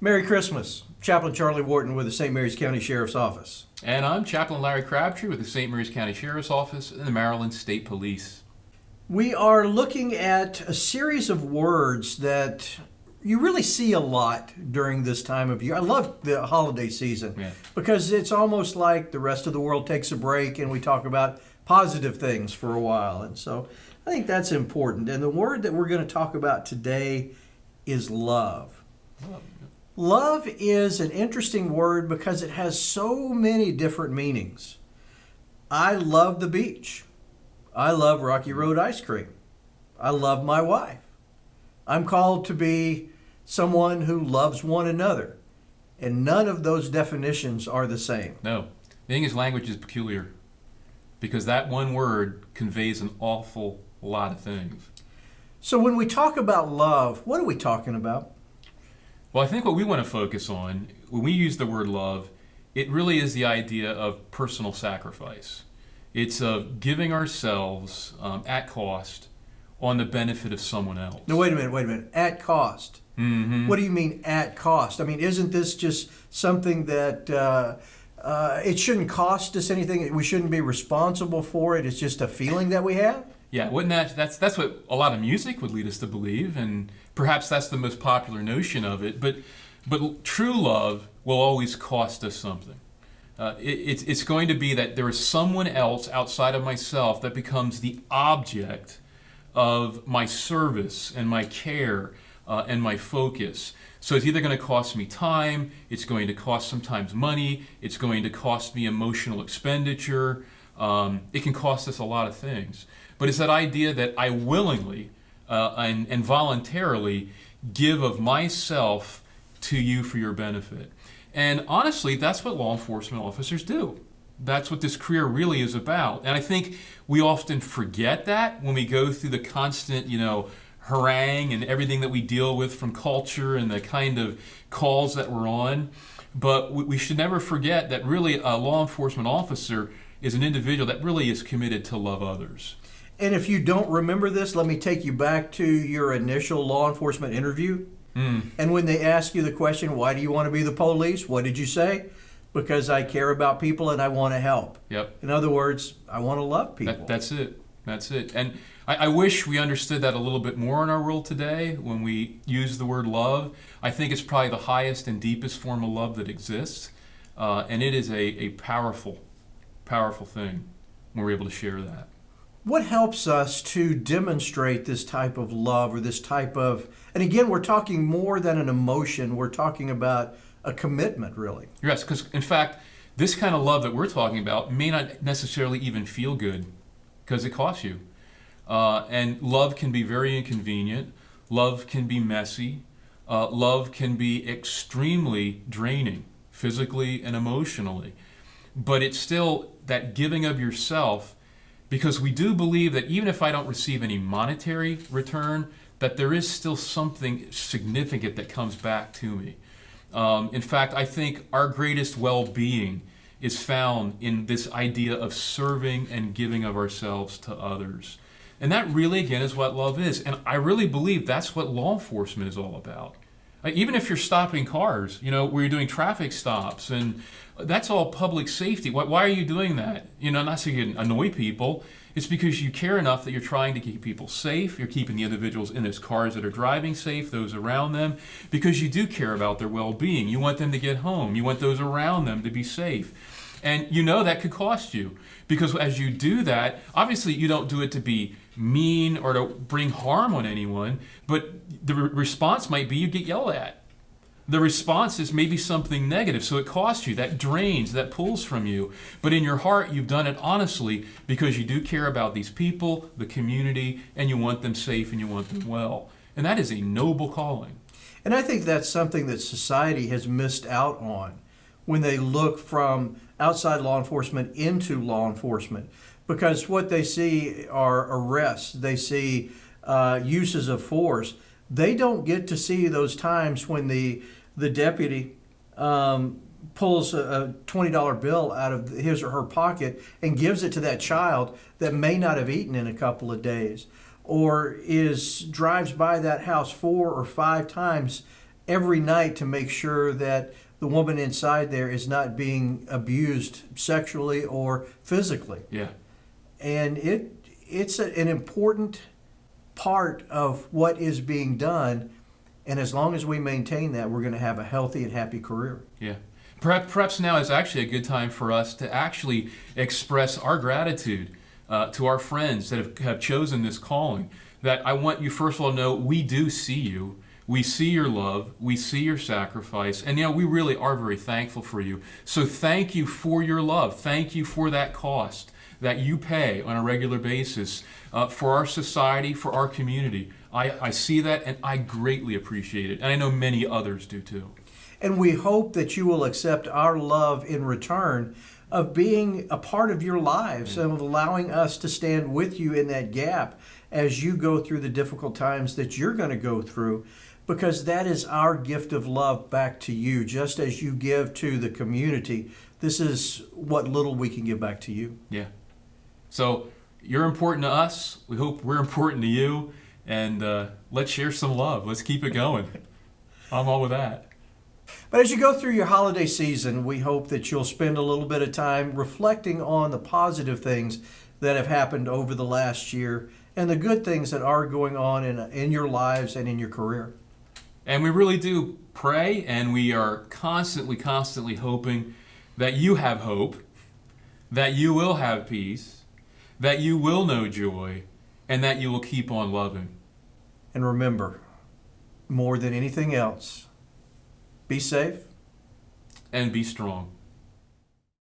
Merry Christmas. Chaplain Charlie Wharton with the St. Mary's County Sheriff's Office. And I'm Chaplain Larry Crabtree with the St. Mary's County Sheriff's Office and the Maryland State Police. We are looking at a series of words that you really see a lot during this time of year. I love the holiday season because it's almost like the rest of the world takes a break and we talk about positive things for a while. And so I think that's important. And the word that we're going to talk about today is love. Love is an interesting word because it has so many different meanings. I love the beach. I love Rocky Road ice cream. I love my wife. I'm called to be someone who loves one another. And none of those definitions are the same. No. The English language is peculiar because that one word conveys an awful lot of things. So when we talk about love, what are we talking about? Well, I think what we want to focus on, when we use the word love, it really is the idea of personal sacrifice. It's of giving ourselves at cost on the benefit of someone else. No, wait a minute. At cost. Mm-hmm. What do you mean at cost? I mean, isn't this just something that it shouldn't cost us anything? We shouldn't be responsible for it. It's just a feeling that we have? Yeah, wouldn't that's what a lot of music would lead us to believe, and perhaps that's the most popular notion of it. But true love will always cost us something. It's going to be that there is someone else outside of myself that becomes the object of my service and my care and my focus. So it's either going to cost me time, it's going to cost sometimes money, it's going to cost me emotional expenditure. It can cost us a lot of things. But it's that idea that I willingly and voluntarily give of myself to you for your benefit. And honestly, that's what law enforcement officers do. That's what this career really is about. And I think we often forget that when we go through the constant, harangue and everything that we deal with from culture and the kind of calls that we're on. But we should never forget that really a law enforcement officer is an individual that really is committed to love others. And if you don't remember this, let me take you back to your initial law enforcement interview. And when they ask you the question, why do you want to be the police? What did you say? Because I care about people and I want to help. Yep. In other words, I want to love people. That's it. And I wish we understood that a little bit more in our world today when we use the word love. I think it's probably the highest and deepest form of love that exists. And it is a powerful, powerful thing when we're able to share that. What helps us to demonstrate this type of love or this type of, and again, we're talking more than an emotion, we're talking about a commitment, really. Yes, because in fact, this kind of love that we're talking about may not necessarily even feel good because it costs you. And love can be very inconvenient. Love can be messy. Love can be extremely draining, physically and emotionally. But it's still that giving of yourself, because we do believe that even if I don't receive any monetary return, that there is still something significant that comes back to me. In fact, I think our greatest well-being is found in this idea of serving and giving of ourselves to others. And that really, again, is what love is. And I really believe that's what law enforcement is all about. Even if you're stopping cars, where you're doing traffic stops, and that's all public safety. Why are you doing that? Not so you can annoy people. It's because you care enough that you're trying to keep people safe. You're keeping the individuals in those cars that are driving safe, those around them, because you do care about their well-being. You want them to get home. You want those around them to be safe. And that could cost you, because as you do that, obviously you don't do it to be mean or to bring harm on anyone, but the response might be you get yelled at. The response is maybe something negative, so it costs you, that drains, that pulls from you. But in your heart, you've done it honestly because you do care about these people, the community, and you want them safe and you want them well. And that is a noble calling. And I think that's something that society has missed out on when they look from outside law enforcement into law enforcement. Because what they see are arrests, they see uses of force. They don't get to see those times when the deputy pulls a $20 bill out of his or her pocket and gives it to that child that may not have eaten in a couple of days, or drives by that house 4 or 5 times every night to make sure that the woman inside there is not being abused sexually or physically. Yeah. And it's an important part of what is being done. And as long as we maintain that, we're going to have a healthy and happy career. Yeah. Perhaps now is actually a good time for us to actually express our gratitude to our friends that have chosen this calling. That I want you, first of all, to know we do see you. We see your love. We see your sacrifice. And, we really are very thankful for you. So thank you for your love. Thank you for that cost that you pay on a regular basis for our society, for our community. I see that, and I greatly appreciate it. And I know many others do too. And we hope that you will accept our love in return of being a part of your lives and of allowing us to stand with you in that gap as you go through the difficult times that you're going to go through, because that is our gift of love back to you. Just as you give to the community, this is what little we can give back to you. Yeah. So you're important to us. We hope we're important to you. And let's share some love. Let's keep it going. I'm all with that. But as you go through your holiday season, we hope that you'll spend a little bit of time reflecting on the positive things that have happened over the last year and the good things that are going on in your lives and in your career. And we really do pray, and we are constantly hoping that you have hope, that you will have peace, that you will know joy, and that you will keep on loving. And remember, more than anything else, be safe and be strong.